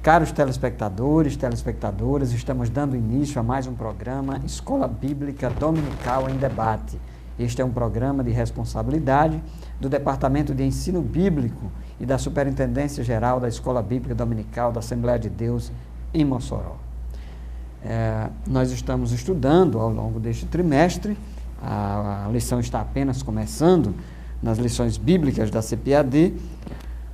Caros telespectadores, telespectadoras, estamos dando início a mais um programa Escola Bíblica Dominical em Debate. Este é um programa de responsabilidade do Departamento de Ensino Bíblico e da Superintendência Geral da Escola Bíblica Dominical da Assembleia de Deus em Mossoró. Nós estamos estudando ao longo deste trimestre, a lição está apenas começando, nas lições bíblicas da CPAD,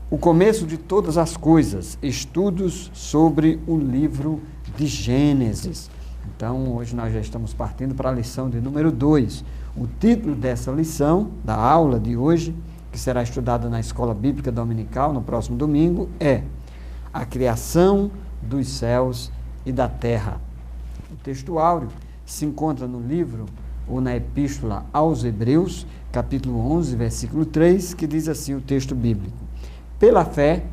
o começo de todas as coisas, estudos sobre o livro de Gênesis. Então, hoje nós já estamos partindo para a lição de número 2. O título dessa lição, da aula de hoje, que será estudada na Escola Bíblica Dominical no próximo domingo, é A Criação dos Céus e da Terra. O texto áureo se encontra no livro ou na Epístola aos Hebreus, capítulo 11, versículo 3, que diz assim o texto bíblico: Pela fé,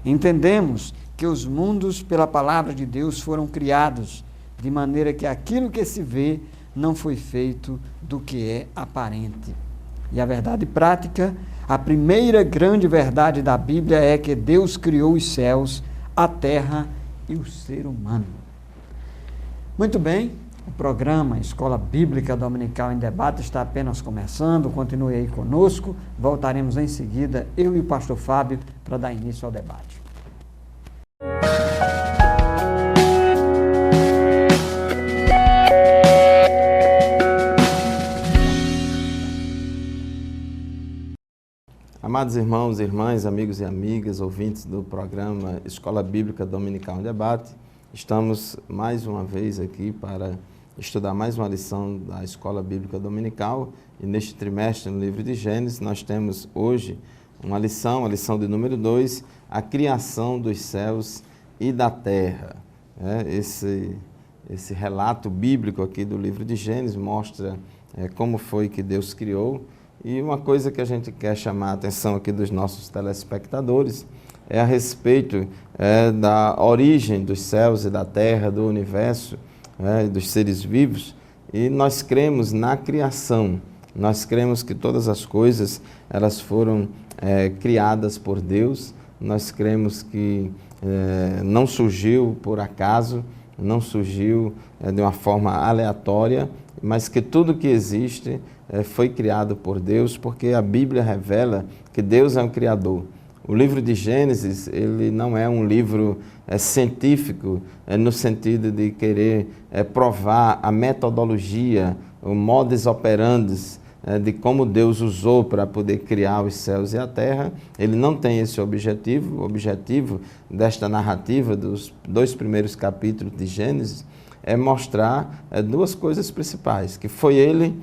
entendemos que os mundos pela palavra de Deus foram criados, de maneira que aquilo que se vê não foi feito do que é aparente. E a verdade prática, a primeira grande verdade da Bíblia é que Deus criou os céus, a terra e o ser humano. Muito bem, o programa Escola Bíblica Dominical em Debate está apenas começando, continue aí conosco, voltaremos em seguida, eu e o pastor Fábio, para dar início ao debate. Amados irmãos e irmãs, amigos e amigas, ouvintes do programa Escola Bíblica Dominical em Debate, estamos mais uma vez aqui para estudar mais uma lição da Escola Bíblica Dominical, e neste trimestre no livro de Gênesis nós temos hoje uma lição, a lição de número 2, a criação dos céus e da terra. Esse relato bíblico aqui do livro de Gênesis mostra como foi que Deus criou, e uma coisa que a gente quer chamar a atenção aqui dos nossos telespectadores é a respeito da origem dos céus e da terra, do universo, dos seres vivos, e nós cremos na criação, nós cremos que todas as coisas elas foram criadas por Deus, nós cremos que não surgiu por acaso, não surgiu de uma forma aleatória, mas que tudo que existe foi criado por Deus, porque a Bíblia revela que Deus é um Criador. O livro de Gênesis, ele não é um livro científico, no sentido de querer provar a metodologia, o modus operandi de como Deus usou para poder criar os céus e a terra. Ele não tem esse objetivo. O objetivo desta narrativa, dos 2 primeiros capítulos de Gênesis, é mostrar duas coisas principais, que foi Ele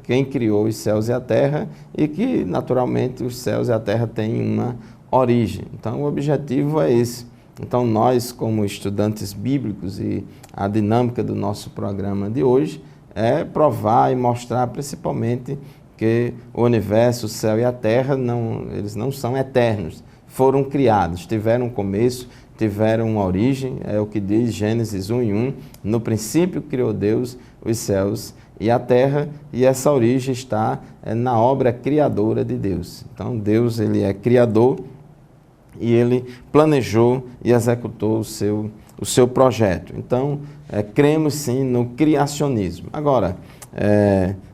quem criou os céus e a terra, e que naturalmente os céus e a terra têm uma origem. Então o objetivo é esse. Então nós, como estudantes bíblicos, e a dinâmica do nosso programa de hoje é provar e mostrar principalmente que o universo, o céu e a terra, eles não são eternos, foram criados, tiveram um começo, tiveram uma origem, é o que diz Gênesis 1:1, no princípio criou Deus os céus e a terra, e essa origem está na obra criadora de Deus. Então Deus, ele é criador, e ele planejou e executou o seu projeto. Então, cremos sim no criacionismo. Agora,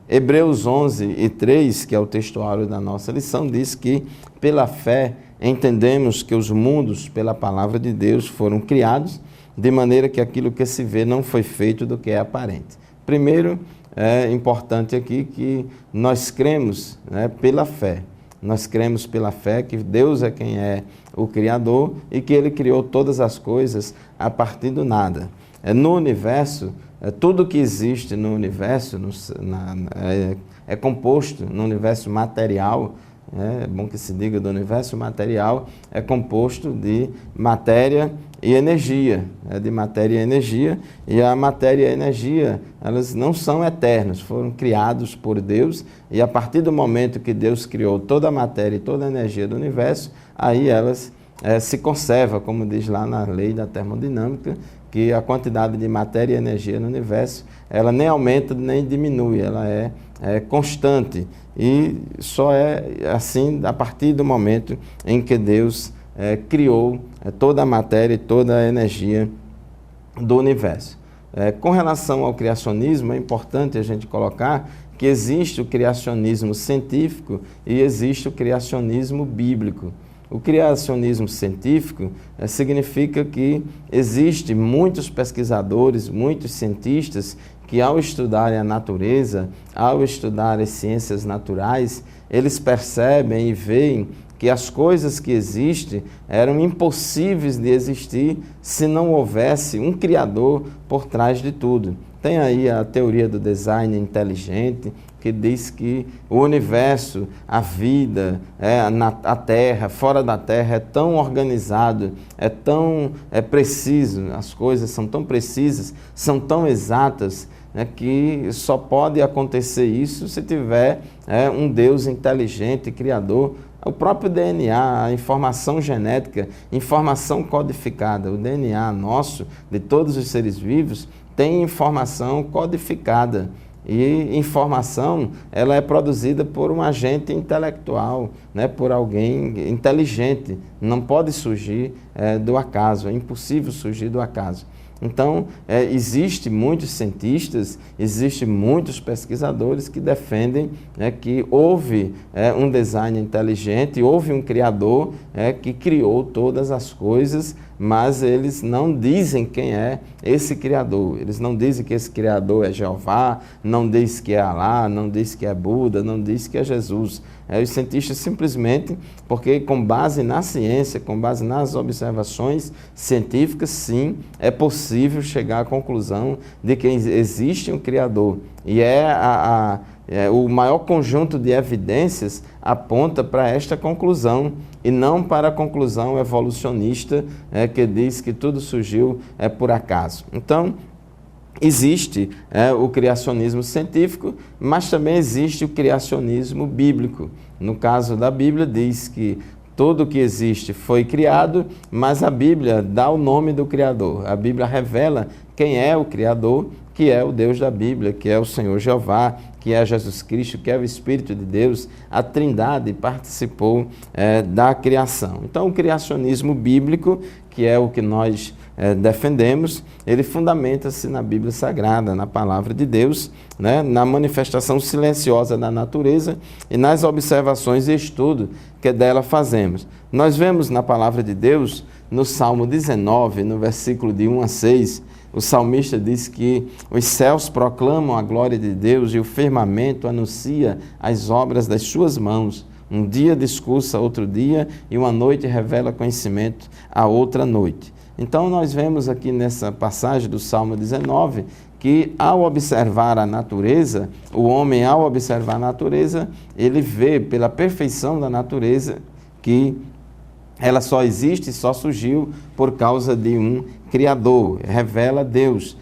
Hebreus 11:3, que é o textuário da nossa lição, diz que pela fé entendemos que os mundos, pela palavra de Deus, foram criados, de maneira que aquilo que se vê não foi feito do que é aparente. Primeiro, é importante aqui que nós cremos pela fé. Nós cremos pela fé que Deus é quem é o Criador e que Ele criou todas as coisas a partir do nada. No universo, tudo que existe no universo é composto, no universo material, é bom que se diga do universo material, é composto de matéria e energia, de matéria e energia, e a matéria e a energia, elas não são eternas, foram criados por Deus, e a partir do momento que Deus criou toda a matéria e toda a energia do universo, aí elas se conservam, como diz lá na lei da termodinâmica, que a quantidade de matéria e energia no universo, ela nem aumenta nem diminui, ela é constante, e só é assim a partir do momento em que Deus criou toda a matéria e toda a energia do universo. Com relação ao criacionismo, é importante a gente colocar que existe o criacionismo científico e existe o criacionismo bíblico. O criacionismo científico significa que existem muitos pesquisadores, muitos cientistas que, ao estudarem a natureza, ao estudar as ciências naturais, eles percebem e veem que as coisas que existem eram impossíveis de existir se não houvesse um Criador por trás de tudo. Tem aí a teoria do design inteligente, que diz que o universo, a vida, a Terra, fora da Terra, é tão organizado, é tão preciso, as coisas são tão precisas, são tão exatas, que só pode acontecer isso se tiver um Deus inteligente, criador. O próprio DNA, a informação genética, informação codificada, o DNA nosso, de todos os seres vivos, tem informação codificada. E informação, ela é produzida por um agente intelectual, por alguém inteligente. Não pode surgir do acaso, é impossível surgir do acaso. Então, existem muitos cientistas, existem muitos pesquisadores que defendem que houve um design inteligente, houve um criador que criou todas as coisas, mas eles não dizem quem é esse criador. Eles não dizem que esse criador é Jeová, não diz que é Alá, não diz que é Buda, não diz que é Jesus. Os cientistas simplesmente, porque com base na ciência, com base nas observações científicas, sim, é possível chegar à conclusão de que existe um Criador. E o maior conjunto de evidências aponta para esta conclusão e não para a conclusão evolucionista que diz que tudo surgiu por acaso. Então, existe o criacionismo científico, mas também existe o criacionismo bíblico. No caso da Bíblia, diz que tudo que existe foi criado, mas a Bíblia dá o nome do Criador. A Bíblia revela quem é o Criador, que é o Deus da Bíblia, que é o Senhor Jeová, que é Jesus Cristo, que é o Espírito de Deus. A Trindade participou da criação. Então, o criacionismo bíblico, que é o que nós defendemos, ele fundamenta-se na Bíblia Sagrada, na Palavra de Deus, na manifestação silenciosa da natureza e nas observações e estudo que dela fazemos. Nós vemos na Palavra de Deus, no Salmo 19, no versículo de 1 a 6, o salmista diz que os céus proclamam a glória de Deus e o firmamento anuncia as obras das suas mãos. Um dia discursa outro dia e uma noite revela conhecimento a outra noite. Então, nós vemos aqui nessa passagem do Salmo 19 que, ao observar a natureza, o homem, ao observar a natureza, ele vê pela perfeição da natureza que ela só existe e só surgiu por causa de um Criador, revela Deus.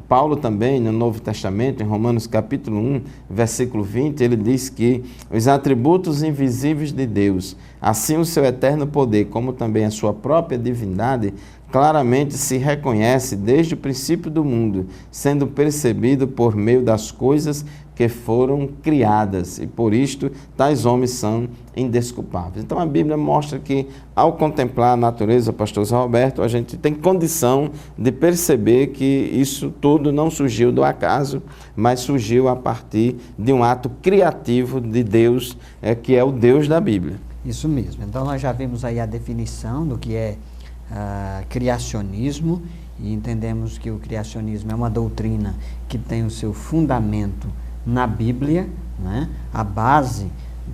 Paulo também, no Novo Testamento, em Romanos capítulo 1, versículo 20, ele diz que os atributos invisíveis de Deus, assim o seu eterno poder, como também a sua própria divindade, claramente se reconhece desde o princípio do mundo, sendo percebido por meio das coisas que foram criadas, e por isto tais homens são indesculpáveis. Então a Bíblia mostra que, ao contemplar a natureza, pastor Zé Roberto, a gente tem condição de perceber que isso tudo não surgiu do acaso, mas surgiu a partir de um ato criativo de Deus, que é o Deus da Bíblia. Isso mesmo. Então nós já vimos aí a definição do que é criacionismo, e entendemos que o criacionismo é uma doutrina que tem o seu fundamento na Bíblia, né? A base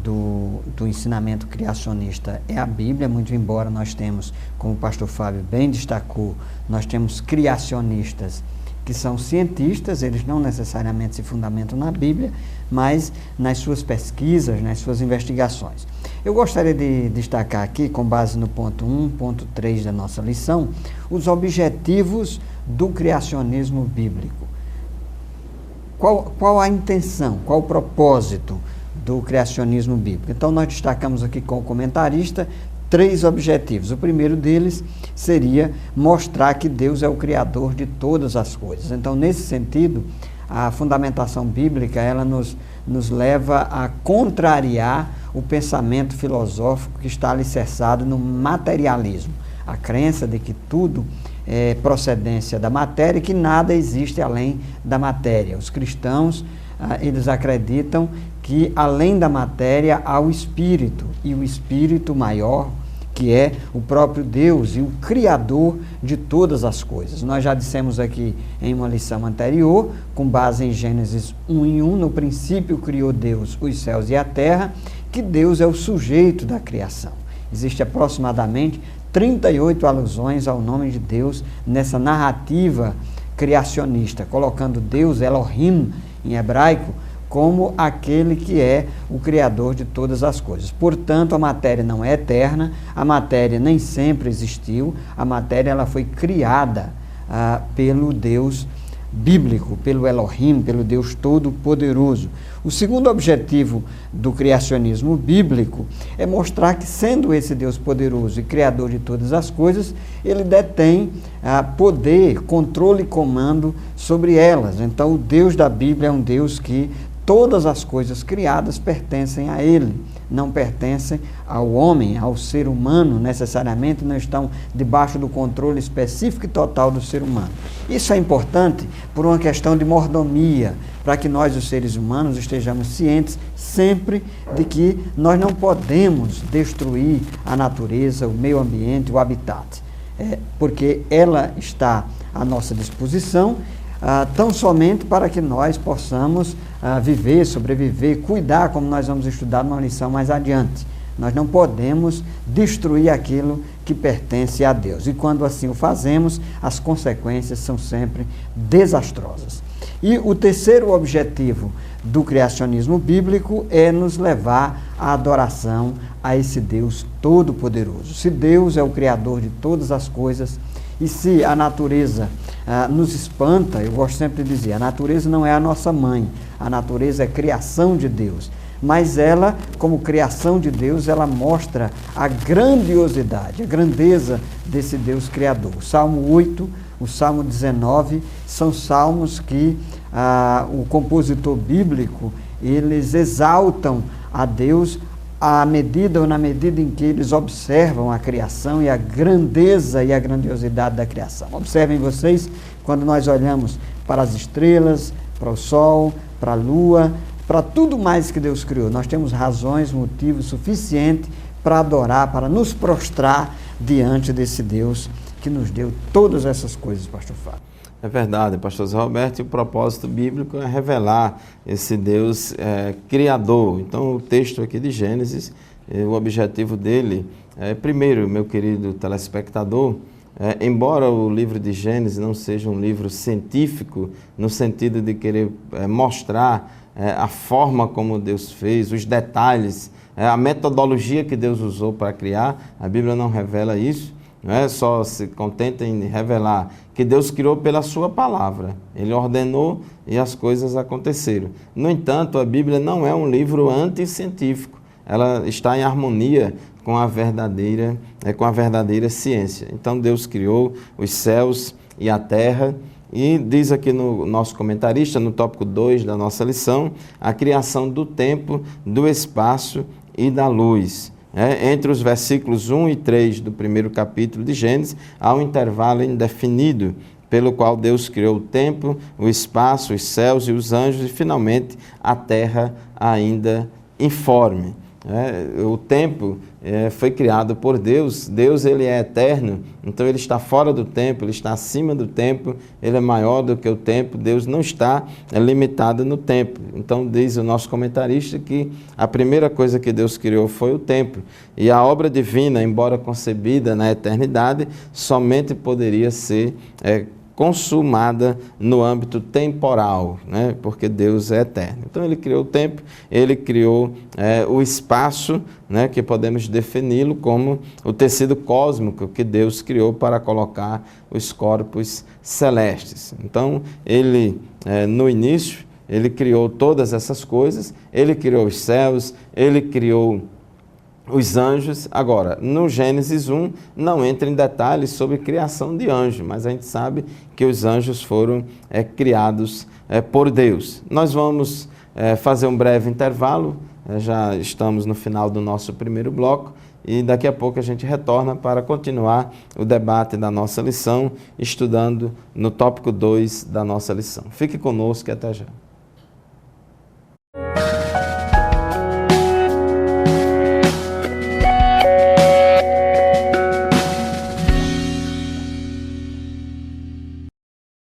do ensinamento criacionista é a Bíblia, muito embora nós temos, como o pastor Fábio bem destacou, nós temos criacionistas que são cientistas, eles não necessariamente se fundamentam na Bíblia, mas nas suas pesquisas, nas suas investigações. Eu gostaria de destacar aqui, com base no ponto 1, ponto 3 da nossa lição, os objetivos do criacionismo bíblico. Qual a intenção, qual o propósito do criacionismo bíblico? Então, nós destacamos aqui com o comentarista 3 objetivos. O primeiro deles seria mostrar que Deus é o Criador de todas as coisas. Então, nesse sentido, a fundamentação bíblica, ela nos leva a contrariar o pensamento filosófico que está alicerçado no materialismo. a crença de que tudo é procedência da matéria e que nada existe além da matéria. Os cristãos, eles acreditam que além da matéria há o espírito, e o espírito maior, que é o próprio Deus e o Criador de todas as coisas. Nós já dissemos aqui em uma lição anterior, com base em Gênesis 1:1, no princípio criou Deus os céus e a terra, que Deus é o sujeito da criação. Existe aproximadamente 38 alusões ao nome de Deus nessa narrativa criacionista, colocando Deus, Elohim, em hebraico, como aquele que é o Criador de todas as coisas. Portanto, a matéria não é eterna, a matéria nem sempre existiu, a matéria ela foi criada pelo Deus bíblico, pelo Elohim, pelo Deus Todo-Poderoso. O segundo objetivo do criacionismo bíblico é mostrar que, sendo esse Deus poderoso e Criador de todas as coisas, ele detém poder, controle e comando sobre elas. Então, o Deus da Bíblia é um Deus que todas as coisas criadas pertencem a Ele, não pertencem ao homem, ao ser humano, necessariamente não estão debaixo do controle específico e total do ser humano. Isso é importante por uma questão de mordomia, para que nós, os seres humanos, estejamos cientes sempre de que nós não podemos destruir a natureza, o meio ambiente, o habitat, porque ela está à nossa disposição, tão somente para que nós possamos viver, sobreviver, cuidar, como nós vamos estudar numa lição mais adiante. Nós não podemos destruir aquilo que pertence a Deus. E quando assim o fazemos, as consequências são sempre desastrosas. E o terceiro objetivo do criacionismo bíblico é nos levar à adoração a esse Deus Todo-Poderoso. Se Deus é o Criador de todas as coisas, e se a natureza nos espanta, eu gosto sempre de dizer, a natureza não é a nossa mãe, a natureza é criação de Deus. Mas ela, como criação de Deus, ela mostra a grandiosidade, a grandeza desse Deus Criador. O Salmo 8, o Salmo 19, são salmos que o compositor bíblico, eles exaltam a Deus na medida em que eles observam a criação e a grandeza e a grandiosidade da criação. Observem vocês, quando nós olhamos para as estrelas, para o sol, para a lua, para tudo mais que Deus criou, nós temos razões, motivos suficientes para adorar, para nos prostrar diante desse Deus que nos deu todas essas coisas, pastor Fábio. É verdade, pastor Zé Roberto, e o propósito bíblico é revelar esse Deus criador. Então, o texto aqui de Gênesis, o objetivo dele primeiro, meu querido telespectador, embora o livro de Gênesis não seja um livro científico, no sentido de querer mostrar a forma como Deus fez, os detalhes, a metodologia que Deus usou para criar, a Bíblia não revela isso. Não é só se contenta em revelar que Deus criou pela sua palavra. Ele ordenou e as coisas aconteceram. No entanto, a Bíblia não é um livro anticientífico. Ela está em harmonia com a verdadeira ciência. Então, Deus criou os céus e a terra. E diz aqui no nosso comentarista, no tópico 2 da nossa lição, a criação do tempo, do espaço e da luz. Entre os versículos 1 e 3 do primeiro capítulo de Gênesis, há um intervalo indefinido, pelo qual Deus criou o tempo, o espaço, os céus e os anjos, e finalmente a terra ainda informe. O tempo foi criado por Deus. Deus, ele é eterno, então ele está fora do tempo, ele está acima do tempo, ele é maior do que o tempo. Deus não está limitado no tempo. Então diz o nosso comentarista que a primeira coisa que Deus criou foi o tempo, e a obra divina, embora concebida na eternidade, somente poderia ser consumada no âmbito temporal, né? Porque Deus é eterno. Então ele criou o tempo, ele criou o espaço, né? Que podemos defini-lo como o tecido cósmico que Deus criou para colocar os corpos celestes. Então ele, no início, ele criou todas essas coisas, ele criou os céus, ele criou os anjos. Agora, no Gênesis 1, não entra em detalhes sobre criação de anjos, mas a gente sabe que os anjos foram criados por Deus. Nós vamos fazer um breve intervalo, já estamos no final do nosso primeiro bloco, e daqui a pouco a gente retorna para continuar o debate da nossa lição, estudando no tópico 2 da nossa lição. Fique conosco e até já.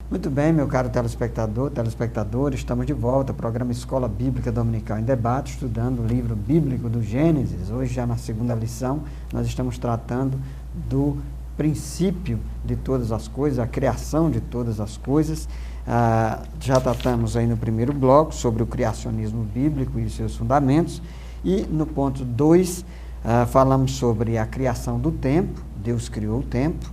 Muito bem, meu caro telespectador, estamos de volta ao programa Escola Bíblica Dominical em Debate, estudando o livro bíblico do Gênesis. Hoje, já na segunda lição, nós estamos tratando do princípio de todas as coisas, a criação de todas as coisas. Já tratamos aí no primeiro bloco sobre o criacionismo bíblico e seus fundamentos, e no ponto 2, falamos sobre a criação do tempo. Deus criou o tempo,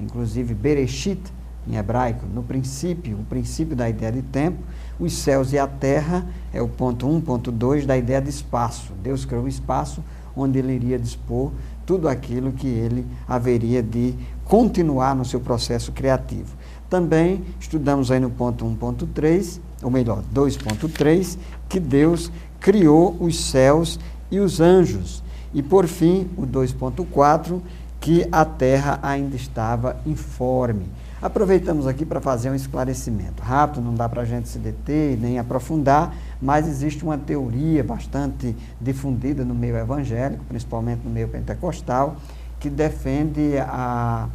inclusive Bereshit, em hebraico, no princípio, o princípio da ideia de tempo, os céus e a terra, é o ponto 1, ponto 2 da ideia de espaço. Deus criou o espaço onde ele iria dispor tudo aquilo que ele haveria de continuar no seu processo criativo. Também estudamos aí no ponto 1, ponto 3, ou melhor, 2.3, que Deus criou os céus e os anjos. E por fim, o 2.4, que a terra ainda estava informe. Aproveitamos aqui para fazer um esclarecimento rápido, não dá para a gente se deter nem aprofundar, mas existe uma teoria bastante difundida no meio evangélico, principalmente no meio pentecostal, que defende a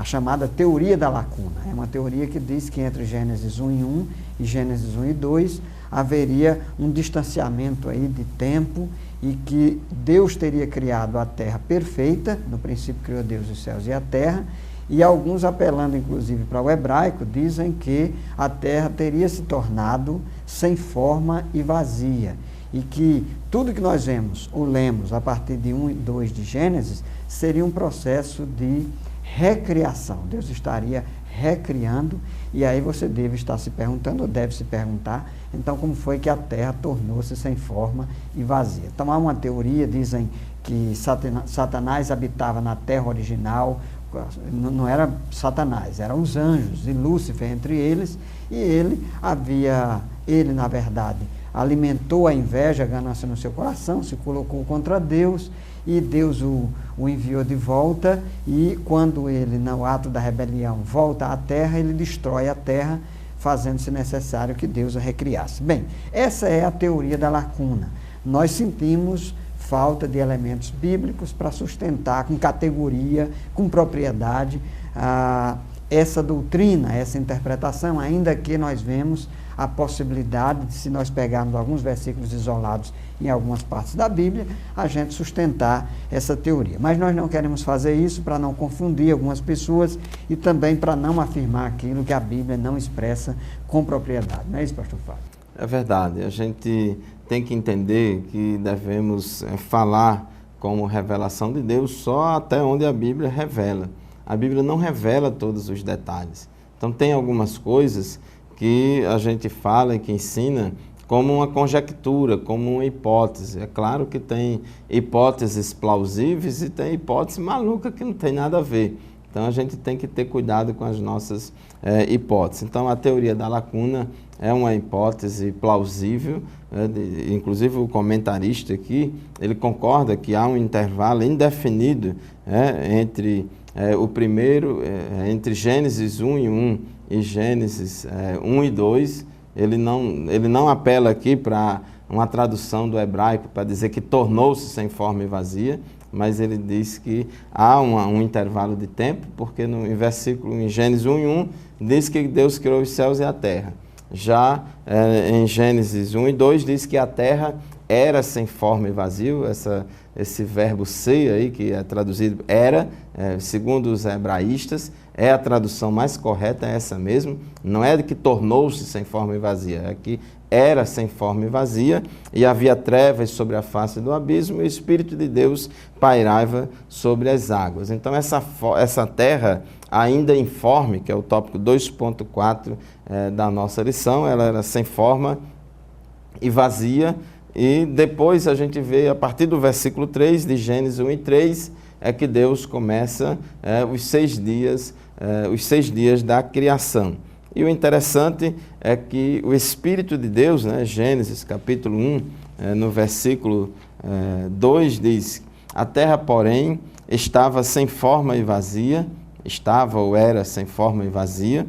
chamada teoria da lacuna. É uma teoria que diz que entre Gênesis 1:1 e Gênesis 1:2 haveria um distanciamento aí de tempo e que Deus teria criado a terra perfeita, no princípio criou Deus os céus e a terra, e alguns, apelando inclusive para o hebraico, dizem que a terra teria se tornado sem forma e vazia, e que tudo que nós vemos ou lemos a partir de 1 e 2 de Gênesis seria um processo de recriação. Deus estaria recriando, e aí você deve estar se perguntando, ou deve se perguntar, então como foi que a terra tornou-se sem forma e vazia? Então há uma teoria, dizem que Satanás habitava na terra original. Não era Satanás, eram os anjos e Lúcifer entre eles, e ele na verdade, alimentou a inveja, a ganância no seu coração, se colocou contra Deus, e Deus o enviou de volta, e quando ele, no ato da rebelião, volta à terra, ele destrói a terra, fazendo-se necessário que Deus a recriasse. Bem, essa é a teoria da lacuna. Nós sentimos falta de elementos bíblicos para sustentar com categoria, com propriedade, essa doutrina, essa interpretação, ainda que nós vemos a possibilidade de, se nós pegarmos alguns versículos isolados em algumas partes da Bíblia, a gente sustentar essa teoria. Mas nós não queremos fazer isso para não confundir algumas pessoas e também para não afirmar aquilo que a Bíblia não expressa com propriedade. Não é isso, pastor Fábio? É verdade. A gente tem que entender que devemos falar como revelação de Deus só até onde a Bíblia revela. A Bíblia não revela todos os detalhes. Então tem algumas coisas que a gente fala e que ensina como uma conjectura, como uma hipótese. É claro que tem hipóteses plausíveis e tem hipóteses malucas que não tem nada a ver. Então a gente tem que ter cuidado com as nossas hipóteses. Então a teoria da lacuna é uma hipótese plausível, inclusive o comentarista aqui, ele concorda que há um intervalo indefinido entre o primeiro, entre Gênesis 1:1 e Gênesis 1:2. Ele não apela aqui para uma tradução do hebraico para dizer que tornou-se sem forma e vazia, mas ele diz que há um intervalo de tempo, porque em Gênesis 1:1 diz que Deus criou os céus e a terra. Já em Gênesis 1:2 diz que a terra era sem forma e vazio, esse verbo ser aí, que é traduzido era, segundo os hebraístas, é a tradução mais correta, é essa mesmo, não é de que tornou-se sem forma e vazia, é que era sem forma e vazia, e havia trevas sobre a face do abismo, e o Espírito de Deus pairava sobre as águas. Então essa terra ainda informe, que é o tópico 2.4 da nossa lição, ela era sem forma e vazia, e depois a gente vê, a partir do versículo 3 de Gênesis 1:3, é que Deus começa os 6 dias da criação. E o interessante é que o Espírito de Deus, Gênesis capítulo 1, no versículo 2 diz A terra, porém, estava sem forma e vazia, estava ou era sem forma e vazia,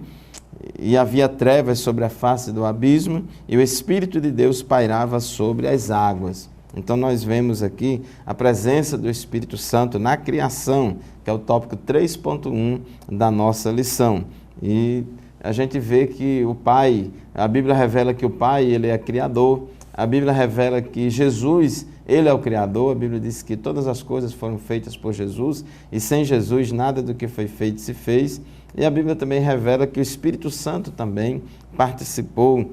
e havia trevas sobre a face do abismo, e o Espírito de Deus pairava sobre as águas. Então nós vemos aqui a presença do Espírito Santo na criação, que é o tópico 3.1 da nossa lição. E a gente vê que o Pai, a Bíblia revela que o Pai, ele é criador, a Bíblia revela que Jesus, ele é o Criador, a Bíblia diz que todas as coisas foram feitas por Jesus, e sem Jesus nada do que foi feito se fez. E a Bíblia também revela que o Espírito Santo também participou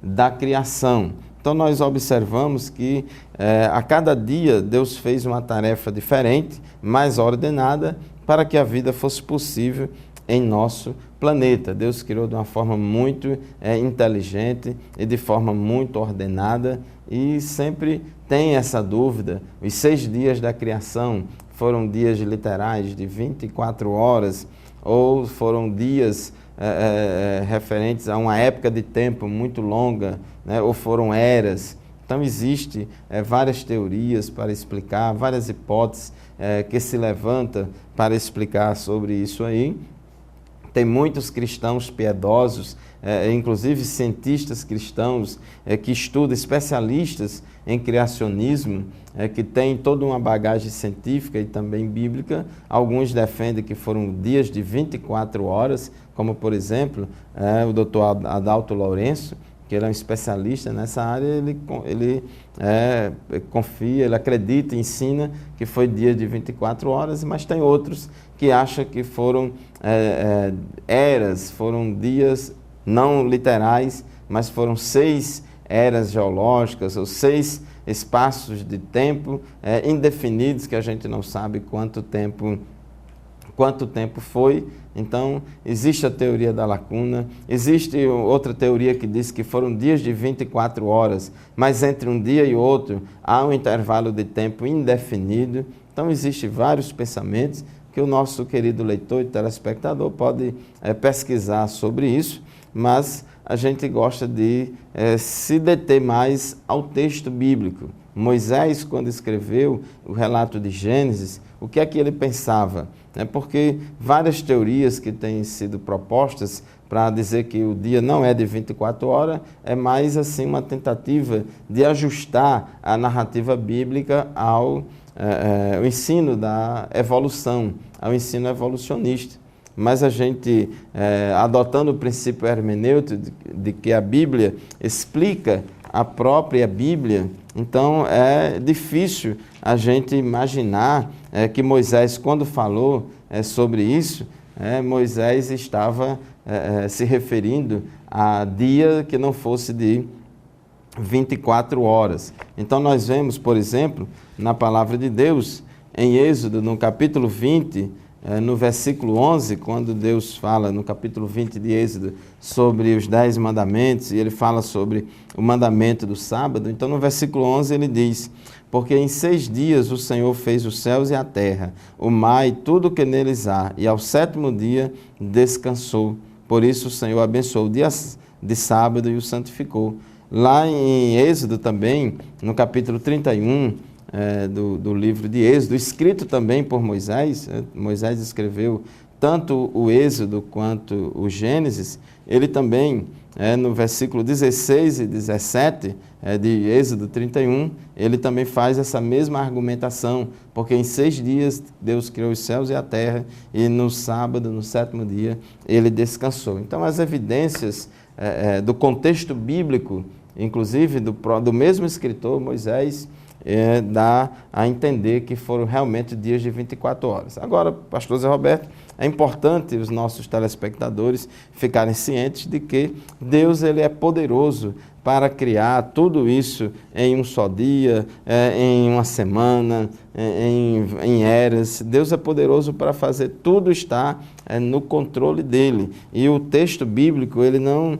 da criação. Então nós observamos que a cada dia Deus fez uma tarefa diferente, mais ordenada, para que a vida fosse possível em nosso planeta. Deus criou de uma forma muito inteligente e de forma muito ordenada, e sempre tem essa dúvida. Os 6 dias da criação foram dias literais de 24 horas, ou foram dias referentes a uma época de tempo muito longa, né? Ou foram eras. Então existem várias teorias para explicar, várias hipóteses que se levantam para explicar sobre isso aí. Tem muitos cristãos piedosos, inclusive cientistas cristãos que estudam, especialistas em criacionismo, que têm toda uma bagagem científica e também bíblica. Alguns defendem que foram dias de 24 horas, como por exemplo o Dr. Adalto Lourenço, que ele é um especialista nessa área. Ele confia, ele acredita, ensina que foi dia de 24 horas, mas tem outros que acham que foram eras, foram dias não literais, mas foram 6 eras geológicas, ou 6 espaços de tempo indefinidos, que a gente não sabe quanto tempo foi. Então, existe a teoria da lacuna, existe outra teoria que diz que foram dias de 24 horas, mas entre um dia e outro há um intervalo de tempo indefinido. Então, existem vários pensamentos que o nosso querido leitor e telespectador pode pesquisar sobre isso, mas a gente gosta de se deter mais ao texto bíblico. Moisés, quando escreveu o relato de Gênesis, o que é que ele pensava? Porque várias teorias que têm sido propostas para dizer que o dia não é de 24 horas, é mais assim uma tentativa de ajustar a narrativa bíblica ao ensino da evolução, ao ensino evolucionista. Mas a gente, adotando o princípio hermenêutico de que a Bíblia explica a própria Bíblia, então é difícil a gente imaginar que Moisés, quando falou sobre isso, Moisés estava se referindo a dia que não fosse de 24 horas. Então nós vemos, por exemplo, na palavra de Deus, em Êxodo, no capítulo 20, no versículo 11, quando Deus fala no capítulo 20 de Êxodo sobre os 10 mandamentos, e ele fala sobre o mandamento do sábado. Então no versículo 11 ele diz: porque em 6 dias o Senhor fez os céus e a terra, o mar e tudo o que neles há, e ao 7º dia descansou. Por isso o Senhor abençoou o dia de sábado e o santificou. Lá em Êxodo também, no capítulo 31, do livro de Êxodo, escrito também por Moisés, Moisés escreveu tanto o Êxodo quanto o Gênesis. Ele também, no versículo 16 e 17 de Êxodo 31, ele também faz essa mesma argumentação, porque em 6 dias Deus criou os céus e a terra, e no sábado, no 7º dia, ele descansou. Então as evidências do contexto bíblico, inclusive do mesmo escritor, Moisés, dá a entender que foram realmente dias de 24 horas. Agora, pastor Zé Roberto, é importante os nossos telespectadores ficarem cientes de que Deus ele é poderoso para criar tudo isso em um só dia, em uma semana, em eras. Deus é poderoso para fazer tudo estar no controle dele. E o texto bíblico, ele não,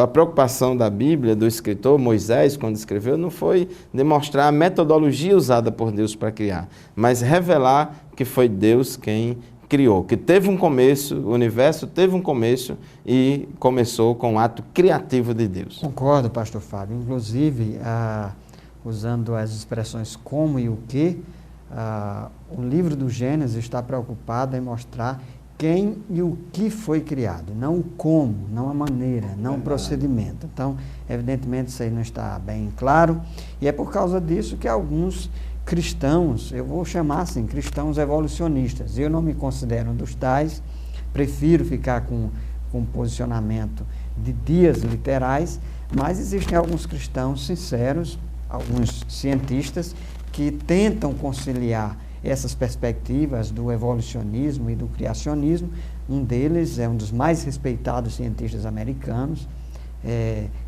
a preocupação da Bíblia, do escritor Moisés, quando escreveu, não foi demonstrar a metodologia usada por Deus para criar, mas revelar que foi Deus quem criou, que teve um começo, o universo teve um começo e começou com o ato criativo de Deus. Concordo, pastor Fábio. Inclusive, usando as expressões como e o que, o livro do Gênesis está preocupado em mostrar quem e o que foi criado, não o como, não a maneira, não o procedimento. Então, evidentemente, isso aí não está bem claro, e é por causa disso que alguns cristãos, eu vou chamar assim, cristãos evolucionistas, eu não me considero um dos tais, prefiro ficar com um posicionamento de dias literais, mas existem alguns cristãos sinceros, alguns cientistas, que tentam conciliar essas perspectivas do evolucionismo e do criacionismo. Um deles é um dos mais respeitados cientistas americanos,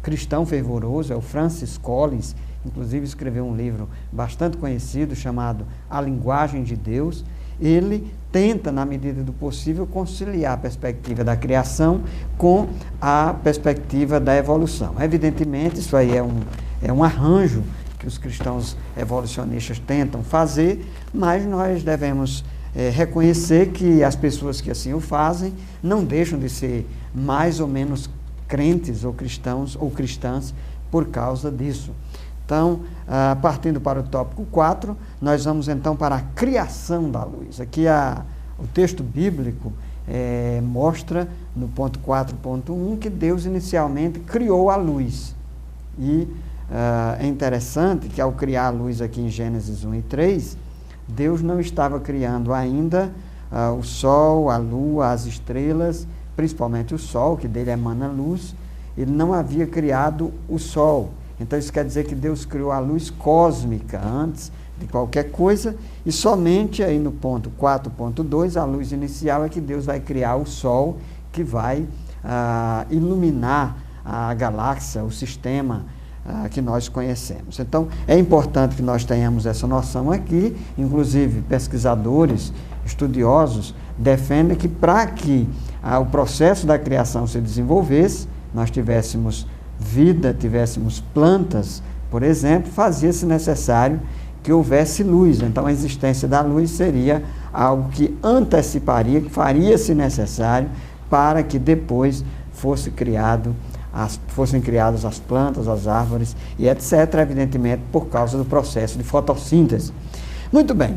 cristão fervoroso, é o Francis Collins, inclusive escreveu um livro bastante conhecido chamado A Linguagem de Deus. Ele tenta, na medida do possível, conciliar a perspectiva da criação com a perspectiva da evolução. Evidentemente, isso aí é um arranjo que os cristãos evolucionistas tentam fazer, mas nós devemos reconhecer que as pessoas que assim o fazem não deixam de ser mais ou menos crentes ou cristãos ou cristãs por causa disso. Então, partindo para o tópico 4, nós vamos então para a criação da luz. Aqui o texto bíblico mostra no ponto 4.1 que Deus inicialmente criou a luz. E é interessante que ao criar a luz aqui em Gênesis 1 e 3, Deus não estava criando ainda o sol, a lua, as estrelas, principalmente o sol, que dele emana luz. Ele não havia criado o sol. Então isso quer dizer que Deus criou a luz cósmica antes de qualquer coisa, e somente aí no ponto 4.2, a luz inicial, é que Deus vai criar o sol, que vai iluminar a galáxia, o sistema que nós conhecemos. Então é importante que nós tenhamos essa noção aqui. Inclusive pesquisadores, estudiosos defendem que para que o processo da criação se desenvolvesse, nós tivéssemos vida, tivéssemos plantas, por exemplo, fazia-se necessário que houvesse luz. Então a existência da luz seria algo que anteciparia, que faria-se necessário para que depois fossem criadas as plantas, as árvores e etc., evidentemente por causa do processo de fotossíntese. Muito bem,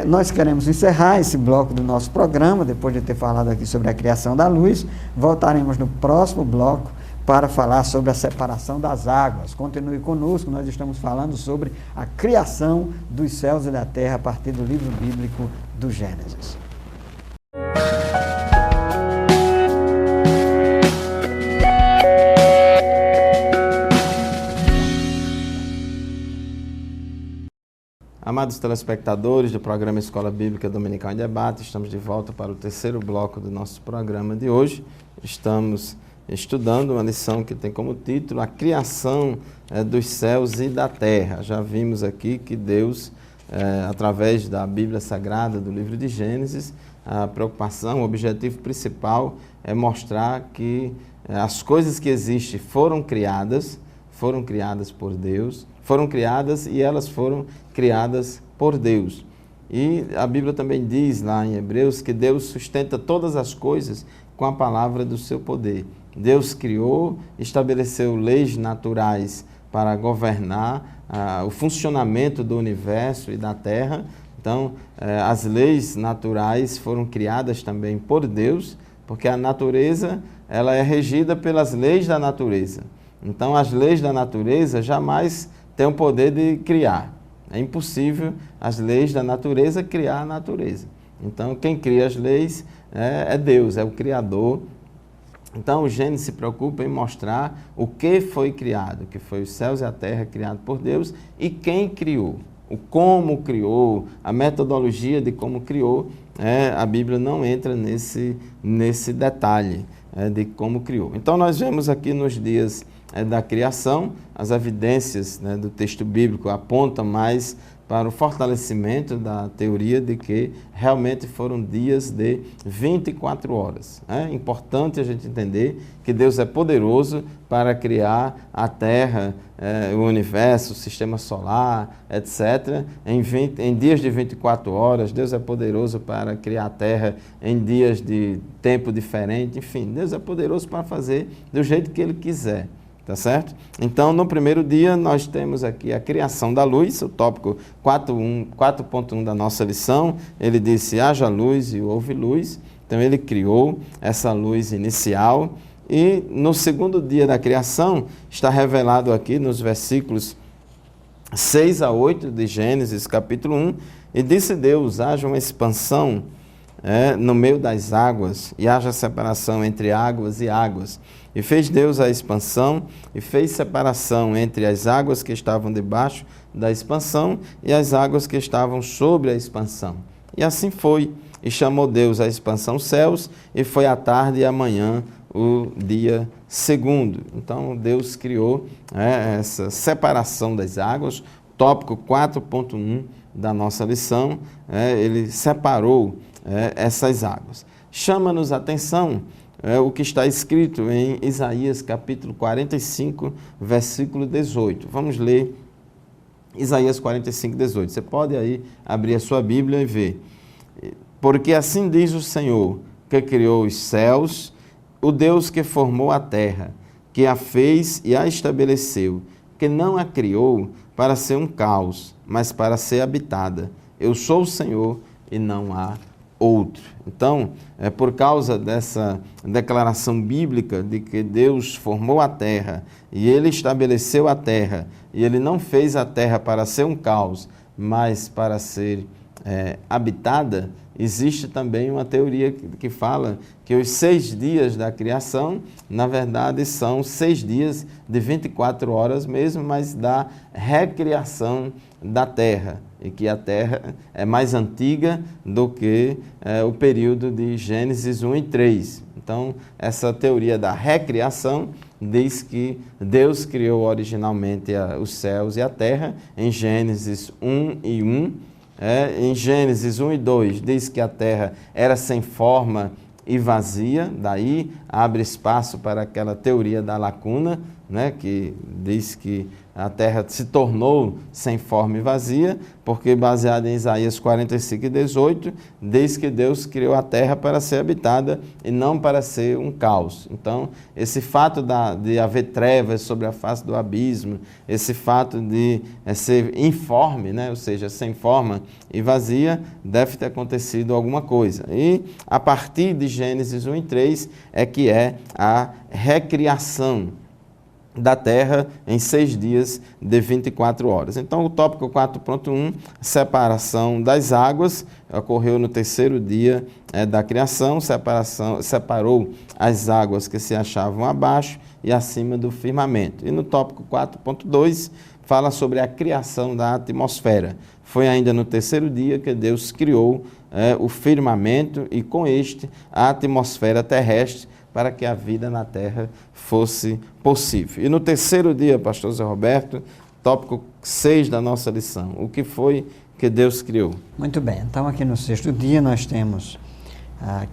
nós queremos encerrar esse bloco do nosso programa, depois de ter falado aqui sobre a criação da luz. Voltaremos no próximo bloco para falar sobre a separação das águas. Continue conosco, nós estamos falando sobre a criação dos céus e da terra a partir do livro bíblico do Gênesis. Amados telespectadores do programa Escola Bíblica Dominical em Debate, estamos de volta para o terceiro bloco do nosso programa de hoje. Estamos estudando uma lição que tem como título a criação dos céus e da terra. Já vimos aqui que Deus, através da Bíblia Sagrada, do livro de Gênesis, a preocupação, o objetivo principal é mostrar que as coisas que existem foram criadas por Deus, foram criadas e elas foram criadas por Deus. E a Bíblia também diz lá em Hebreus que Deus sustenta todas as coisas com a palavra do seu poder. Deus criou, estabeleceu leis naturais para governar o funcionamento do universo e da terra. Então, as leis naturais foram criadas também por Deus, porque a natureza ela é regida pelas leis da natureza. Então, as leis da natureza jamais têm o poder de criar. É impossível as leis da natureza criar a natureza. Então, quem cria as leis é Deus, é o Criador. Então, o Gênesis se preocupa em mostrar o que foi criado, que foi os céus e a terra criado por Deus, e quem criou, o como criou, a metodologia de como criou. A Bíblia não entra nesse detalhe de como criou. Então, nós vemos aqui nos dias da criação, as evidências do texto bíblico apontam mais para o fortalecimento da teoria de que realmente foram dias de 24 horas. É importante a gente entender que Deus é poderoso para criar a Terra, o universo, o sistema solar, etc. Em dias de 24 horas, Deus é poderoso para criar a Terra em dias de tempo diferente. Enfim, Deus é poderoso para fazer do jeito que Ele quiser. Tá certo? Então, no primeiro dia, nós temos aqui a criação da luz, o tópico 4.1 da nossa lição. Ele disse, haja luz e houve luz. Então, ele criou essa luz inicial. E no segundo dia da criação, está revelado aqui nos versículos 6 a 8 de Gênesis, capítulo 1. E disse Deus, haja uma expansão no meio das águas, e haja separação entre águas e águas. E fez Deus a expansão, e fez separação entre as águas que estavam debaixo da expansão e as águas que estavam sobre a expansão. E assim foi. E chamou Deus a expansão céus, e foi a tarde e a manhã o dia segundo. Então, Deus criou essa separação das águas, tópico 4.1 da nossa lição, ele separou essas águas. Chama-nos a atenção o que está escrito em Isaías capítulo 45, versículo 18. Vamos ler Isaías 45, 18. Você pode aí abrir a sua Bíblia e ver. Porque assim diz o Senhor, que criou os céus, o Deus que formou a terra, que a fez e a estabeleceu, que não a criou para ser um caos, mas para ser habitada. Eu sou o Senhor e não há outro. Então, por causa dessa declaração bíblica de que Deus formou a terra e Ele estabeleceu a terra, e Ele não fez a terra para ser um caos, mas para ser habitada, existe também uma teoria que fala que os 6 dias da criação, na verdade, são 6 dias de 24 horas mesmo, mas da recriação da terra, e que a terra é mais antiga do que o período de Gênesis 1 e 3. Então, essa teoria da recriação diz que Deus criou originalmente os céus e a terra em Gênesis 1 e 1. Em Gênesis 1 e 2 diz que a terra era sem forma e vazia, daí abre espaço para aquela teoria da lacuna, que diz que a terra se tornou sem forma e vazia, porque baseado em Isaías 45 e 18, diz que Deus criou a terra para ser habitada e não para ser um caos. Então, esse fato de haver trevas sobre a face do abismo, esse fato de ser informe, ou seja, sem forma e vazia, deve ter acontecido alguma coisa. E a partir de Gênesis 1 e 3 é que é a recriação da terra em 6 dias de 24 horas. Então, o tópico 4.1, separação das águas, ocorreu no 3º dia da criação, separou as águas que se achavam abaixo e acima do firmamento. E no tópico 4.2, fala sobre a criação da atmosfera. Foi ainda no 3º dia que Deus criou o firmamento e, com este, a atmosfera terrestre, para que a vida na terra fosse possível. E no 3º dia, pastor Zé Roberto, tópico 6 da nossa lição, o que foi que Deus criou? Muito bem, então aqui no 6º dia nós temos,